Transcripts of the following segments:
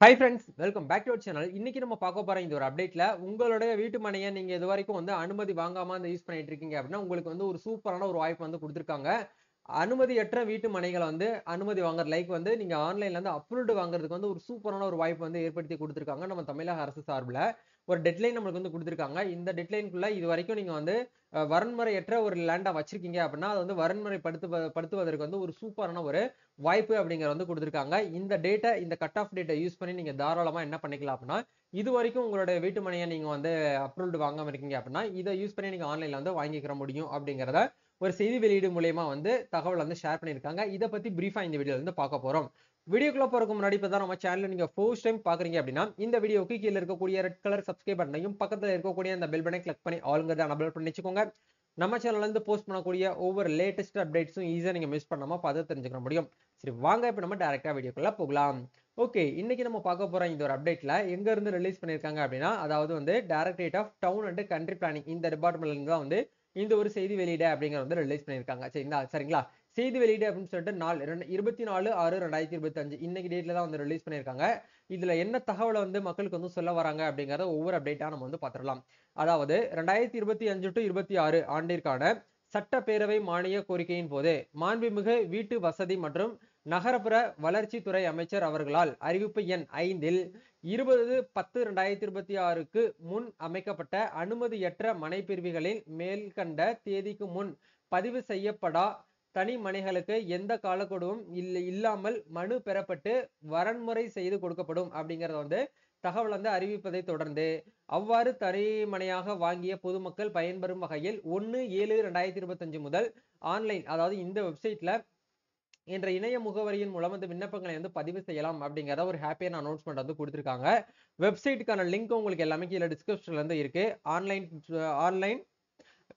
Hi friends, welcome back to our channel. இன்னைக்கு நம்ம பார்க்க போற இந்த ஒரு அப்டேட்ல உங்களுடைய வீட்டு மனைய நீங்க இதுவரைக்கும் அனுமதி வாங்காம யூஸ் பண்ணிட்டு இருக்கீங்க அப்படின்னா உங்களுக்கு ஒரு சூப்பரான ஒரு வாய்ப்பு குடுத்திருக்காங்க. அனுமதியற்ற வீட்டு மனைகள அனுமதி வாங்குற லைக் நீங்க ஆன்லைன்ல அப்ரூவ்ட் வாங்குறதுக்கு ஒரு சூப்பரான ஒரு வாய்ப்பு ஏற்படுத்தி குடுத்திருக்காங்க நம்ம தமிழக அரசு சார்புல. ஒரு டெட்லைன் நம்மளுக்கு குடுத்திருக்காங்க. இந்த டெட்லைன்க்குள்ள இதுவரைக்கும் நீங்க வரன்முறையற்ற ஒரு லேண்டா வச்சிருக்கீங்க அப்படின்னா அது வரன்முறை படுத்துவதற்கு ஒரு சூப்பரான ஒரு வாய்ப்பு அப்படிங்கறது குடுத்திருக்காங்க. இந்த டேட்டா இந்த கட் ஆஃப் டேட்டா யூஸ் பண்ணி நீங்க தாராளமா என்ன பண்ணிக்கலாம் அப்படின்னா இதுவரைக்கும் உங்களுடைய வீட்டு மனையை நீங்க அப்ரூவ்ட் வாங்காம இருக்கீங்க அப்படின்னா இதை யூஸ் பண்ணி நீங்க ஆன்லைன்ல வாங்கிக்கிற முடியும் அப்படிங்கறத ஒரு செய்தி வெளியீடு மூலமா தகவல் ஷேர் பண்ணிருக்காங்க. இதை பத்தி பிரீஃபா இந்த வீடியோல பார்க்க போறோம். வீடியோக்குள்ள போறதுக்கு முன்னாடி இப்பதான் நம்ம சேனல் நீங்க ஃபர்ஸ்ட் டைம் பாக்குறீங்க அப்படின்னா இந்த வீடியோக்கு கீழ இருக்கக்கூடிய ரெட் கலர் சப்ஸ்கிரைப் பட்டனையும் பக்கத்துல இருக்கக்கூடிய அந்த பெல் பட்டனை கிளிக் பண்ணி ஆல்ங்கிறத எனேபிள் பண்ணி வச்சுக்கோங்க. நம்ம சேனல்ல இருந்து போஸ்ட் பண்ணக்கூடிய ஒவ்வொரு லேட்டஸ்ட் அப்டேட்ஸும் ஈஸியா நீங்க மிஸ் பண்ணாம பார்த்து தெரிஞ்சுக்க முடியும். சரி, வாங்க இப்ப நம்ம டைரக்டா வீடியோக்குள்ள போகலாம். ஓகே, இன்னைக்கு நம்ம பார்க்க போற இந்த ஒரு அப்டேட்ல எங்க இருந்து ரிலீஸ் பண்ணிருக்காங்க அப்படின்னா அதாவது directorate of town and country planning இந்த டிபார்ட்மெண்ட்ல இருந்து தான் இந்த ஒரு செய்தி வெளியீடு அப்படிங்கறது ரிலீஸ் பண்ணிருக்காங்க. சரிங்களா? செய்தி வெளியீடு அப்படின்னு சொல்லிட்டு 24/6/2025 இன்னைக்கு டேட்ல தான் ரிலீஸ் பண்ணிருக்காங்க. இதுல என்ன தகவலை மக்களுக்கு சொல்ல வராங்க அப்படிங்கறத ஒவ்வொரு அப்டேட்டா நம்ம பார்த்துடலாம். அதாவது 2025 to 26 ஆண்டிற்கான சட்டப்பேரவை மானிய கோரிக்கையின் போது மாண்புமிகு வீட்டு வசதி மற்றும் நகரப்புற வளர்ச்சித்துறை அமைச்சர் அவர்களால் அறிவிப்பு எண் 5இல் 20/10/2026க்கு முன் அமைக்கப்பட்ட அனுமதியற்ற மனைப்பிரிவுகளின் மேல்கண்ட தேதிக்கு முன் பதிவு செய்யப்படா தனி மனைகளுக்கு எந்த காலக்கெடுவும் இல்லாமல் மனு பெறப்பட்டு வரன்முறை செய்து கொடுக்கப்படும் அப்படிங்கறத தகவல் அறிவிப்பதை தொடர்ந்து அவ்வாறு தனிமனையாக வாங்கிய பொதுமக்கள் பயன்பெறும் வகையில் 1/7/2025 முதல் ஆன்லைன் அதாவது இந்த வெப்சைட்ல என்ற இணைய முகவரியின் மூலம் விண்ணப்பங்களை பதிவு செய்யலாம் அப்படிங்கறத ஒரு ஹாப்பியான அனௌன்ஸ்மெண்ட் கொடுத்திருக்காங்க. வெப்சைட்டுக்கான லிங்க் உங்களுக்கு எல்லாமே கீழே டிஸ்கிரிப்ஷன்ல இருக்கு. ஆன்லைன்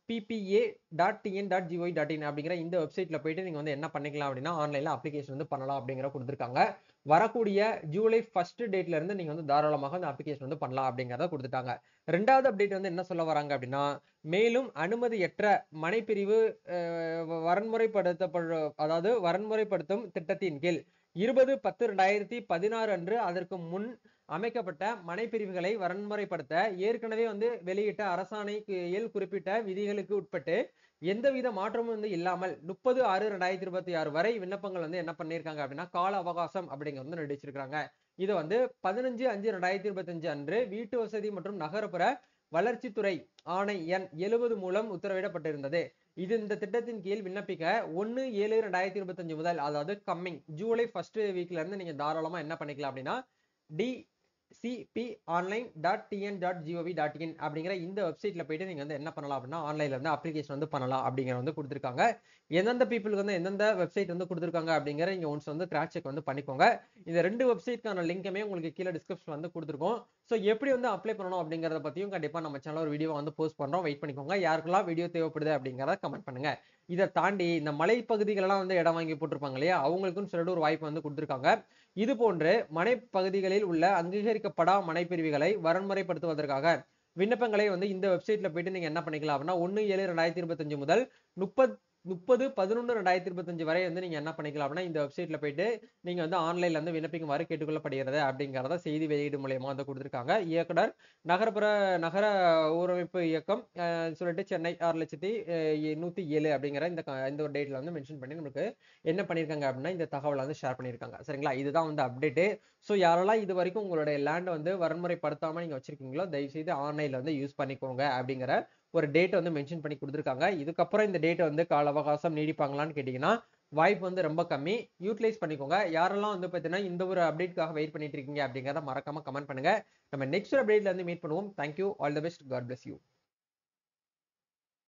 ppa.tn.gov.in அப்படிங்கிற இந்த வெப்சைட்ல போயிட்டு நீங்க என்ன பண்ணிக்கலாம் அப்படின்னா ஆன்லைன்ல அப்ளிகேஷன் பண்ணலாம் அப்படிங்கிற கொடுத்திருக்காங்க. வரக்கூடிய ஜூலை 1 டேட்ல இருந்து நீங்க தாராளமாக அந்த அப்ளிகேஷன் பண்ணலாம் அப்படிங்கறத கொடுத்துட்டாங்க. ரெண்டாவது அப்டேட் என்ன சொல்ல வராங்க அப்படின்னா மேலும் அனுமதியற்ற மனைப்பிரிவு வரன்முறைப்படுத்தும் திட்டத்தின் கீழ் 20/10/2016 அன்று அதற்கு முன் அமைக்கப்பட்ட மனைப்பிரிவுகளை வரன்முறைப்படுத்த ஏற்கனவே வெளியிட்ட அரசாணையில் குறிப்பிட்ட விதிகளுக்கு உட்பட்டு எந்தவித மாற்றமும் இல்லாமல் 30/6/2026 வரை விண்ணப்பங்கள் என்ன பண்ணிருக்காங்க அப்படின்னா கால அவகாசம் அப்படிங்கிறது நடிச்சிருக்காங்க. இது 15/5/2025 அன்று வீட்டு வசதி மற்றும் நகரப்புற வளர்ச்சித்துறை ஆணை எண் 70 மூலம் உத்தரவிடப்பட்டிருந்தது. இந்த திட்டத்தின் கீழ் விண்ணப்பிக்க 1/7/2025 முதல் அதாவது கம்மிங் ஜூலை 1 வீக்ல இருந்து நீங்க தாராளமா என்ன பண்ணிக்கலாம் அப்படின்னா dcponline.tn.gov.in அப்படிங்கிற இந்த வெப்சைட்ல போயிட்டு நீங்க என்ன பண்ணலாம் அப்படின்னா ஆன்லைன்ல அப்ளிகேஷன் பண்ணலாம் அப்படிங்கிற கொடுத்திருக்காங்க. எந்தெந்த பீப்புளுக்கு எந்தெந்த வெப்சைட் கொடுத்திருக்காங்க அப்படிங்கிற இங்க ஒன்ஸ் கிராஸ் செக் பண்ணிக்கோங்க. இந்த ரெண்டு வெப்சைட்கான லிங்க்குமே உங்களுக்கு கீழே டிஸ்கிரிப்ஷன் கொடுத்திருக்கோம். சோ எப்படி அப்ளை பண்ணணும் அப்படிங்கறத பத்தியும் கண்டிப்பா நம்ம சேனல்ல ஒரு வீடியோ போஸ்ட் பண்றோம். வெயிட் பண்ணிக்கோங்க. யாருக்கெல்லாம் வீடியோ தேவைப்படுது அப்படிங்கறத கமெண்ட் பண்ணுங்க. இதை தாண்டி இந்த மலைப்பகுதிகள் எல்லாம் இடம் வாங்கி போட்டிருப்பாங்க இல்லையா, அவங்களுக்கும் சொல்லிட்டு ஒரு வாய்ப்பு கொடுத்திருக்காங்க. இது போன்று மனைப்பகுதிகளில் உள்ள அங்கீகரிக்கப்படா மனைப்பிரிவுகளை வரன்முறைப்படுத்துவதற்காக விண்ணப்பங்களை இந்த வெப்சைட்ல போயிட்டு நீங்க என்ன பண்ணிக்கலாம் அப்படின்னா 1/7/2025 முதல் 30/11/2025 வரை நீங்க என்ன பண்ணிக்கலாம் அப்படின்னா இந்த வெப்சைட்ல போயிட்டு நீங்க ஆன்லைன்ல விண்ணப்பிக்குமாறு கேட்டுக்கொள்ளப்படுகிறது அப்படிங்கறத செய்தி வெளியீடு மூலமா கொடுத்திருக்காங்க. இயக்குனர் நகர ஊரமைப்பு இயக்கம் சொல்லிட்டு சென்னை 6,107 அப்படிங்கிற இந்த ஒரு டேட்ல மென்ஷன் பண்ணி நமக்கு என்ன பண்ணிருக்காங்க அப்படின்னா இந்த தகவலை ஷேர் பண்ணிருக்காங்க. சரிங்களா? இதுதான் அப்டேட். சோ யாரெல்லாம் இது வரைக்கும் உங்களுடைய லேண்ட் வரன்முறைப்படுத்தாம நீங்க வச்சிருக்கீங்களோ தயவு செய்து ஆன்லைன்ல யூஸ் பண்ணிக்கோங்க அப்படிங்கிற ஒரு டேட் மென்ஷன் பண்ணி கொடுத்திருக்காங்க. இதுக்கப்புறம் இந்த டேட் கால அவகாசம் நீடிப்பாங்களான்னு கேட்டீங்கன்னா வாய்ப்பு ரொம்ப கம்மி. யூட்டிலைஸ் பண்ணிக்கோங்க. யாரெல்லாம் பாத்தீங்கன்னா இந்த ஒரு அப்டேட்காக வெயிட் பண்ணிட்டு இருக்கீங்க அப்படிங்கறத மறக்காம கமெண்ட் பண்ணுங்க. நம்ம நெக்ஸ்ட் அப்டேட்ல மீட் பண்ணுவோம். Thank you. All the best. God bless you.